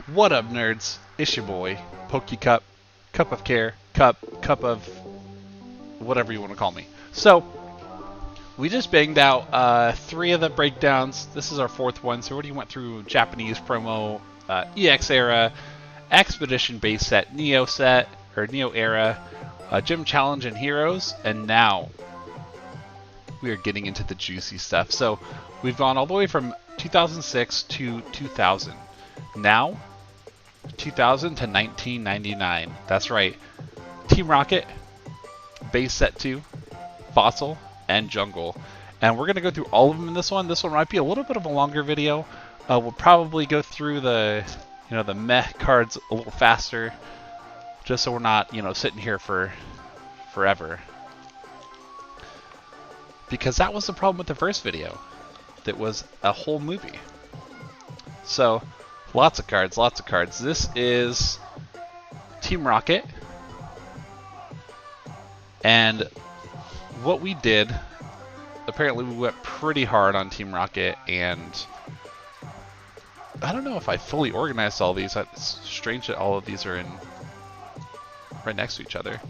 What up, nerds? It's your boy, PokeCup, Cup of Care, Cup of whatever you want to call me. So, we just banged out 3 of the breakdowns. This is our 4th one, so we already went through Japanese promo, EX era, Expedition base set, Neo set, or Neo era, Gym Challenge and Heroes, and now we are getting into the juicy stuff. So, we've gone all the way from 2006 to 2000. Now, 2000 to 1999. That's right. Team Rocket, Base Set 2, Fossil, and Jungle. And we're going to go through all of them in this one. This one might be a little bit of a longer video. We'll probably go through the meh cards a little faster, just so we're not, sitting here for forever. Because that was the problem with the first video. That was a whole movie. So, lots of cards, lots of cards. This is Team Rocket. And what we did, apparently we went pretty hard on Team Rocket, and I don't know if I fully organized all these. It's strange that all of these are in right next to each other.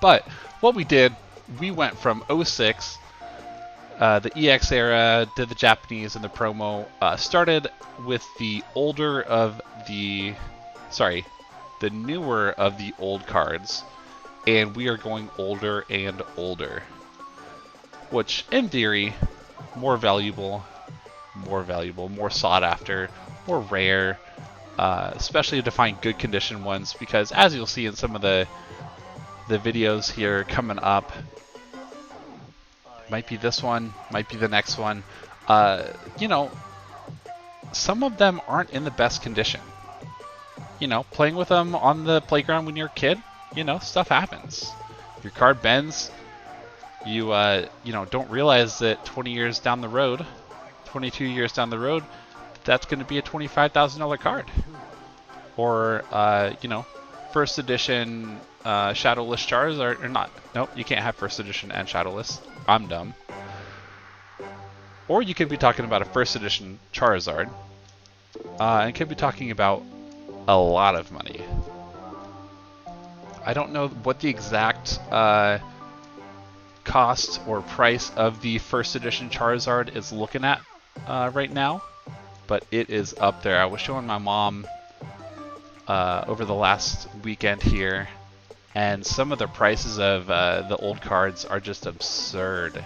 But what we did, we went from 06, the EX era, did the Japanese and the promo, started with the older of the, the newer of the old cards, and we are going older and older, which in theory, more valuable, more sought after, more rare, especially to find good condition ones, because as you'll see in some of the videos here coming up, might be this one, might be the next one, some of them aren't in the best condition. Playing with them on the playground when you're a kid, stuff happens. Your card bends, you don't realize that 20 years down the road, 22 years down the road, that's going to be a $25,000 card. Or, first edition Shadowless Charizard, or not. Nope, you can't have first edition and Shadowless. I'm dumb. Or you could be talking about a first edition Charizard, and could be talking about a lot of money. I don't know what the exact cost or price of the first edition Charizard is looking at right now, but it is up there. I was showing my mom over the last weekend here, and some of the prices of the old cards are just absurd.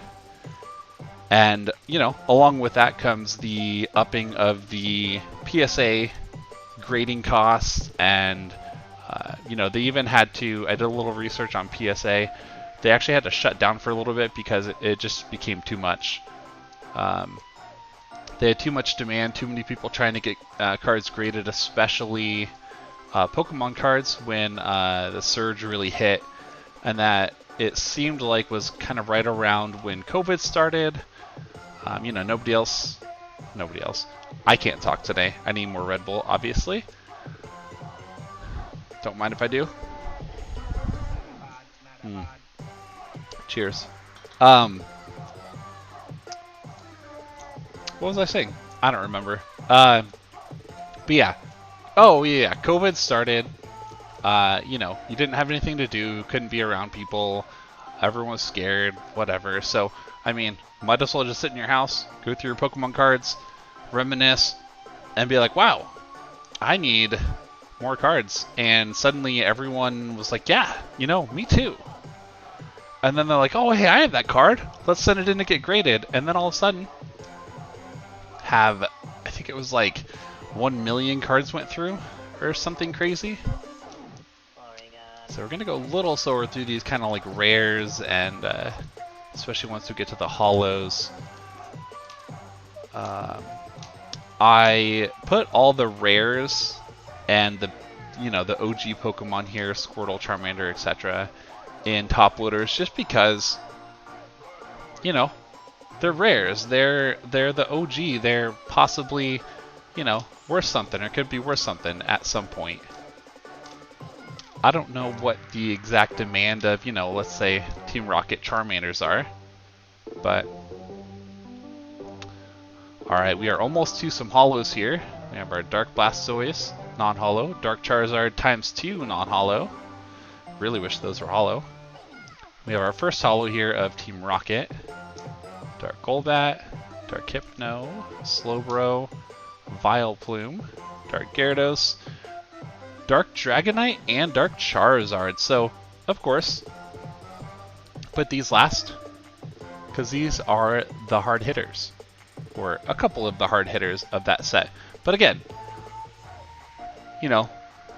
And, along with that comes the upping of the PSA grading costs, and, they even had to, I did a little research on PSA, they actually had to shut down for a little bit because it just became too much. They had too much demand, too many people trying to get cards graded, especially Pokemon cards, when the surge really hit, and that it seemed like was kind of right around when COVID started. Nobody else. I can't talk today. I need more Red Bull, obviously. Don't mind if I do. Cheers. What was I saying? I don't remember. But yeah. Oh, yeah, COVID started. You didn't have anything to do, couldn't be around people, everyone was scared, whatever. So, might as well just sit in your house, go through your Pokemon cards, reminisce, and be like, wow, I need more cards. And suddenly everyone was like, yeah, me too. And then they're like, oh, hey, I have that card. Let's send it in to get graded. And then all of a sudden, I think it was like 1 million cards went through, or something crazy. So we're going to go a little slower through these kind of like rares, and especially once we get to the Holos. I put all the rares and the OG Pokemon here, Squirtle, Charmander, etc., in top loaders, just because they're rares. They're the OG. They're possibly worth something, or could be worth something at some point. I don't know what the exact demand of, let's say Team Rocket Charmanders are, but alright, we are almost to some Holos here. We have our Dark Blastoise, non-holo. Dark Charizard ×2 non-holo. Really wish those were holo. We have our first holo here of Team Rocket. Dark Golbat, Dark Hypno, Slowbro, Vileplume, Dark Gyarados, Dark Dragonite, and Dark Charizard. So, of course, put these last, because these are the hard hitters, or a couple of the hard hitters of that set. But again, you know,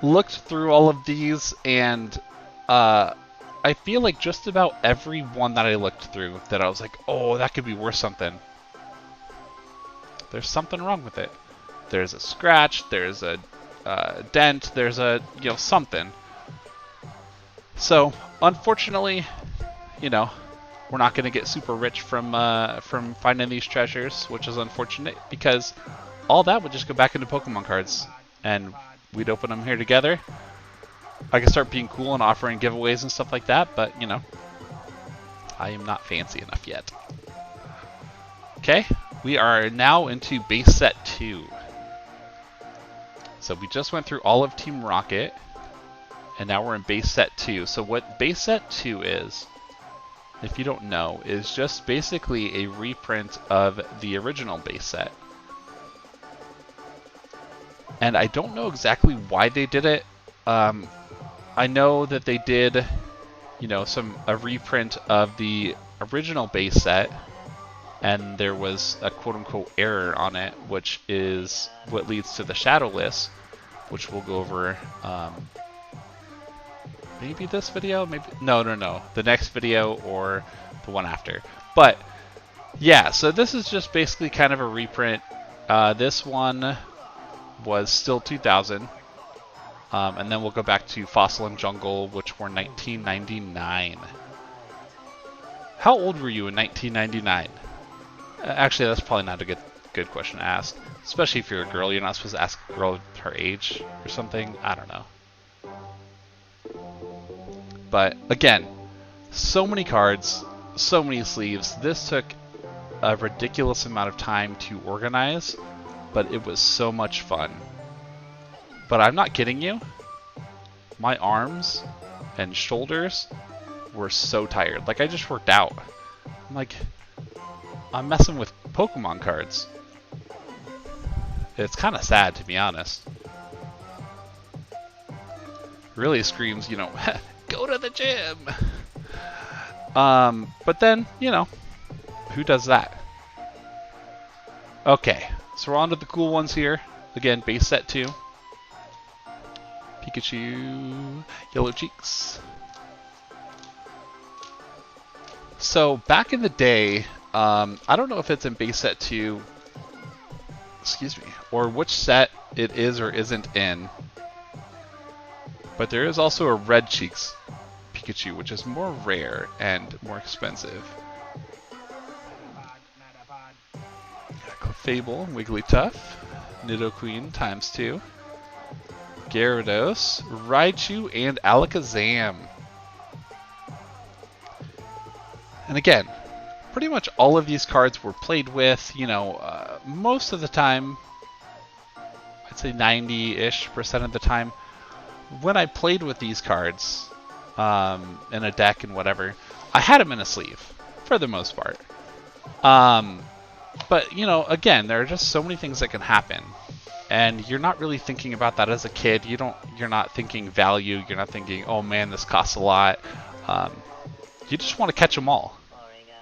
looked through all of these, and I feel like just about every one that I looked through that I was like, oh, that could be worth something. There's something wrong with it. There's a scratch, there's a dent, there's a, you know, something. So, unfortunately, you know, we're not going to get super rich from finding these treasures, which is unfortunate, because all that would just go back into Pokemon cards, and we'd open them here together. I can start being cool and offering giveaways and stuff like that, but, you know, I am not fancy enough yet. Okay, we are now into base set 2. So we just went through all of Team Rocket, and now we're in base set 2. So what base set 2 is, if you don't know, is just basically a reprint of the original base set. And I don't know exactly why they did it. I know that they did, you know, a reprint of the original base set, and there was a quote-unquote error on it, which is what leads to the Shadowless, which we'll go over maybe this video, maybe no, the next video or the one after. But yeah, so this is just basically kind of a reprint. This one was still 2000, and then we'll go back to Fossil and Jungle, which were 1999. How old were you in 1999? Actually, that's probably not a good question to ask, especially if you're a girl. You're not supposed to ask a girl her age or something. I don't know. But again, so many cards, so many sleeves. This took a ridiculous amount of time to organize, but it was so much fun. But I'm not kidding you. My arms and shoulders were so tired. Like, I just worked out. I'm like, I'm messing with Pokemon cards. It's kind of sad, to be honest. Really screams, you know, go to the gym. But then, you know, who does that? Okay, so we're on to the cool ones here. Again, base set 2. Pikachu, Yellow Cheeks. So back in the day, I don't know if it's in base set 2, excuse me, or which set it is or isn't in, but there is also a Red Cheeks Pikachu, which is more rare and more expensive. Clefable, Wigglytuff, Nidoqueen ×2, Gyarados, Raichu, and Alakazam. And again, pretty much all of these cards were played with, you know, most of the time, I'd say 90-ish% of the time, when I played with these cards in a deck and whatever, I had them in a sleeve, for the most part. But, you know, again, there are just so many things that can happen. And you're not really thinking about that as a kid. You're not thinking value. You're not thinking, oh man, this costs a lot. You just want to catch them all.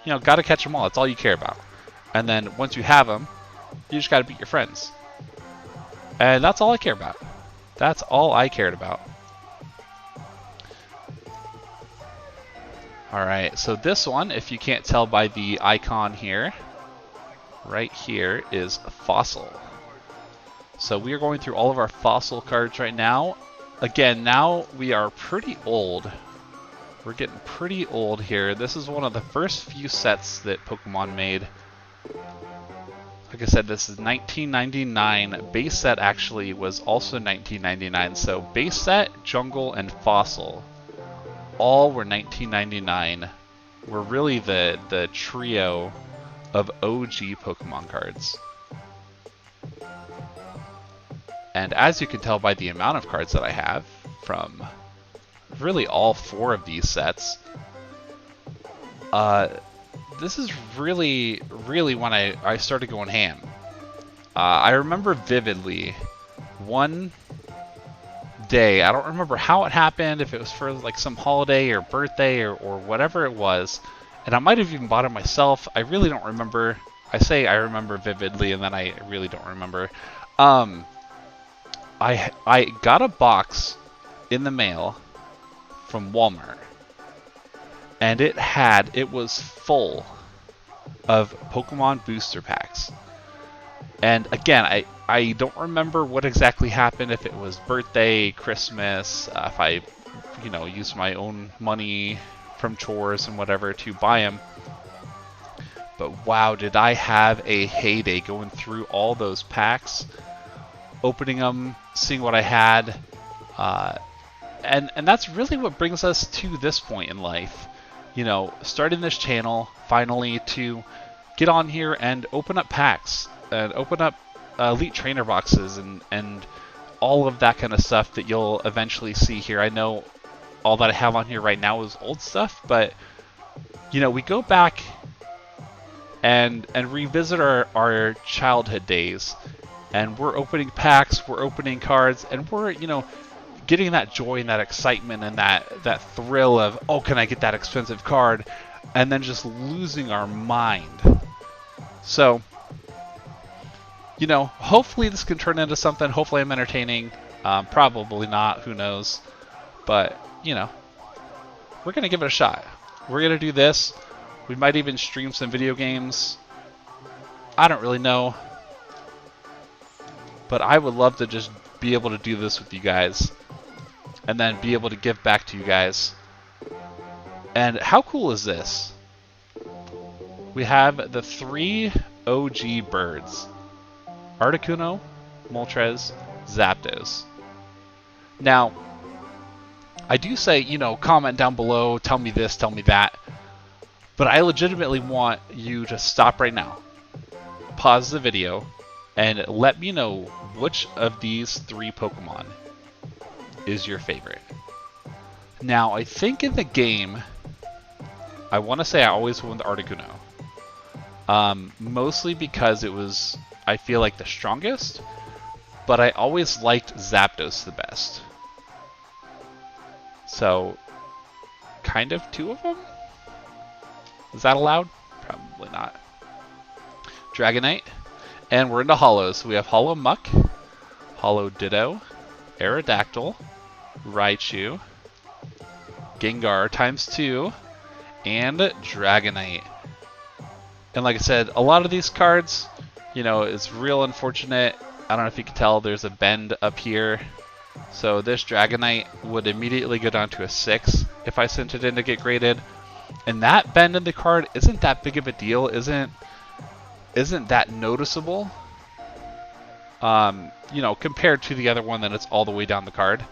You know, got to catch them all. That's all you care about. And then once you have them, you just got to beat your friends. And that's all I care about. That's all I cared about. Alright, so this one, if you can't tell by the icon here, right here is Fossil. So we are going through all of our Fossil cards right now. Again, now we are pretty old. We're getting pretty old here. This is one of the first few sets that Pokemon made. Like I said, this is 1999. Base set actually was also 1999. So base set, Jungle, and Fossil all were 1999. We're really the trio of OG Pokemon cards. And as you can tell by the amount of cards that I have from really all 4 of these sets, this is really when I started going ham. I remember vividly one day, I don't remember how it happened, if it was for like some holiday or birthday or whatever it was, and I might have even bought it myself. I really don't remember. I say I remember vividly, and then I really don't remember. I got a box in the mail from Walmart, and it was full of Pokemon booster packs. And again, I don't remember what exactly happened, if it was birthday, Christmas, if I, used my own money from chores and whatever to buy them. But wow, did I have a heyday going through all those packs, opening them, seeing what I had. And that's really what brings us to this point in life. Starting this channel, finally, to get on here and open up packs, and open up Elite Trainer boxes, and all of that kind of stuff that you'll eventually see here. I know all that I have on here right now is old stuff, but, we go back and revisit our childhood days, and we're opening packs, we're opening cards, and we're, getting that joy and that excitement and that thrill of, oh, can I get that expensive card? And then just losing our mind. So, hopefully this can turn into something. Hopefully I'm entertaining. Probably not, who knows. But, we're going to give it a shot. We're going to do this. We might even stream some video games. I don't really know. But I would love to just be able to do this with you guys, and then be able to give back to you guys. And how cool is this? We have the 3 OG birds: Articuno, Moltres, Zapdos. Now, I do say, comment down below, tell me this, tell me that, but I legitimately want you to stop right now, pause the video, and let me know which of these 3 Pokemon is your favorite. Now, I think in the game, I want to say I always went with Articuno. Mostly because it was, I feel like, the strongest, but I always liked Zapdos the best. So, kind of 2 of them? Is that allowed? Probably not. Dragonite. And we're into Holos. We have Holo Muck, Holo Ditto, Aerodactyl, Raichu, Gengar ×2, and Dragonite. And like I said, a lot of these cards, it's real unfortunate. I don't know if you can tell, there's a bend up here. So this Dragonite would immediately go down to a 6 if I sent it in to get graded. And that bend in the card isn't that big of a deal, isn't that noticeable, compared to the other one that it's all the way down the card.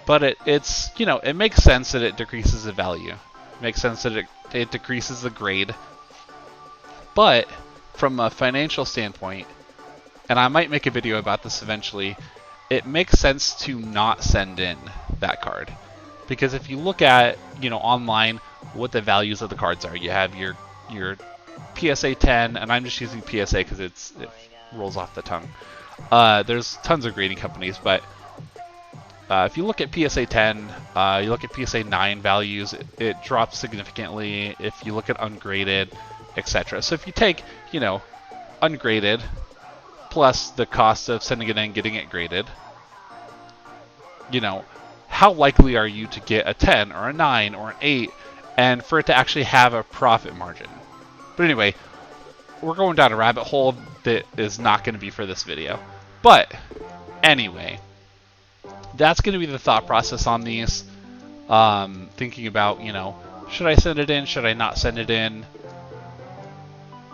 But it's it makes sense that it decreases the value. It makes sense that it decreases the grade. But from a financial standpoint, and I might make a video about this eventually, it makes sense to not send in that card. Because if you look at, online, what the values of the cards are, you have your PSA 10, and I'm just using PSA because it rolls off the tongue. There's tons of grading companies, but if you look at PSA 10, you look at PSA 9 values, it drops significantly. If you look at ungraded, etc. So if you take, ungraded plus the cost of sending it in, getting it graded, how likely are you to get a 10 or a 9 or an 8 and for it to actually have a profit margin? But anyway, we're going down a rabbit hole that is not going to be for this video. But anyway, that's going to be the thought process on these. Thinking about, should I send it in? Should I not send it in?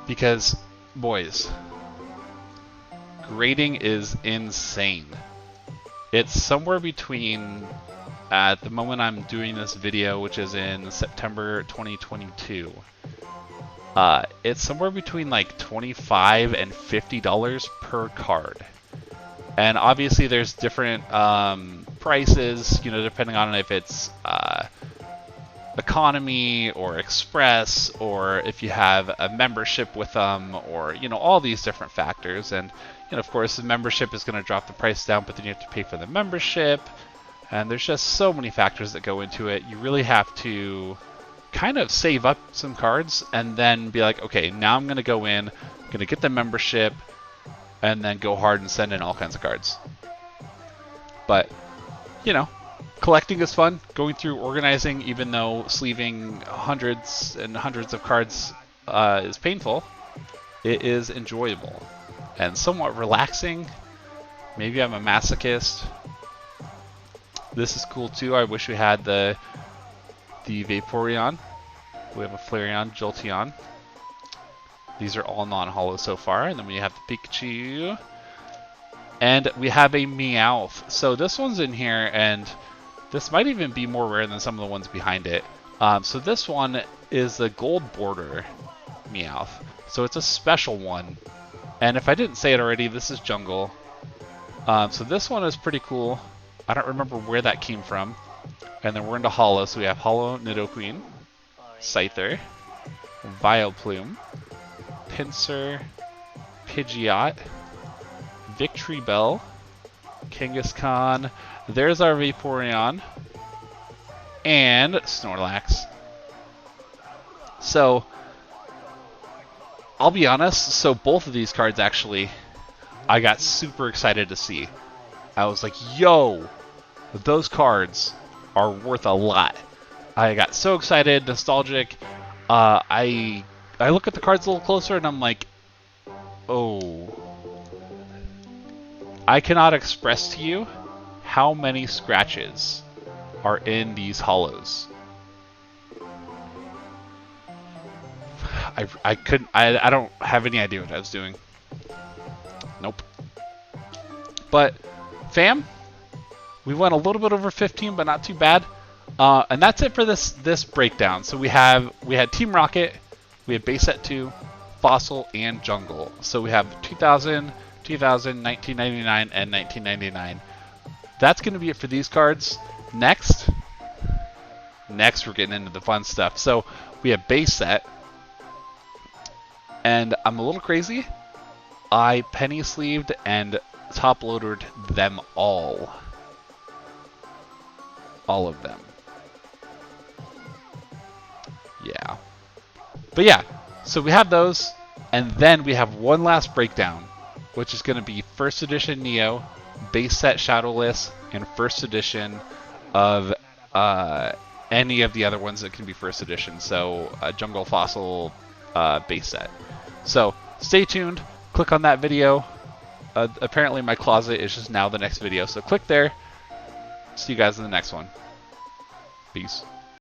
Because, boys, grading is insane. It's somewhere between, at the moment I'm doing this video, which is in September 2022, it's somewhere between like $25 and $50 per card. And obviously there's different prices, you know, depending on if it's economy or express, or if you have a membership with them, or, you know, all these different factors. And, you know, of course the membership is going to drop the price down, but then you have to pay for the membership. And there's just so many factors that go into it. You really have to kind of save up some cards and then be like, okay, now I'm going to go in, I'm going to get the membership, and then go hard and send in all kinds of cards. But, you know, collecting is fun. Going through organizing, even though sleeving hundreds and hundreds of cards is painful, it is enjoyable and somewhat relaxing. Maybe I'm a masochist. This is cool too. I wish we had the Vaporeon. We have a Flareon, Jolteon. These are all non-holo so far. And then we have the Pikachu. And we have a Meowth. So this one's in here, and this might even be more rare than some of the ones behind it. So this one is the gold border Meowth. So it's a special one. And if I didn't say it already, this is Jungle. So this one is pretty cool. I don't remember where that came from. And then we're into Holo. So we have Holo Nidoqueen, Scyther, Vileplume, Pinsir, Pidgeot, Victory Bell, Kangaskhan. There's our Vaporeon, and Snorlax. So, I'll be honest, so both of these cards actually, I got super excited to see. I was like, yo, those cards are worth a lot. I got so excited, nostalgic. I look at the cards a little closer and I'm like, oh, I cannot express to you how many scratches are in these holos. I couldn't, I don't have any idea what I was doing. Nope. But, fam, we went a little bit over 15, but not too bad. And that's it for this breakdown. So we had Team Rocket, we have Base Set 2, Fossil, and Jungle. So we have 2000, 1999, and 1999. That's going to be it for these cards. Next we're getting into the fun stuff. So we have Base Set, and I'm a little crazy. I penny sleeved and top loaded them all. All of them. Yeah. But yeah, so we have those, and then we have one last breakdown, which is going to be first edition Neo, base set Shadowless, and first edition of any of the other ones that can be first edition. So Jungle, Fossil, base set. So stay tuned. Click on that video. Apparently my closet is just now the next video, so click there. See you guys in the next one. Peace.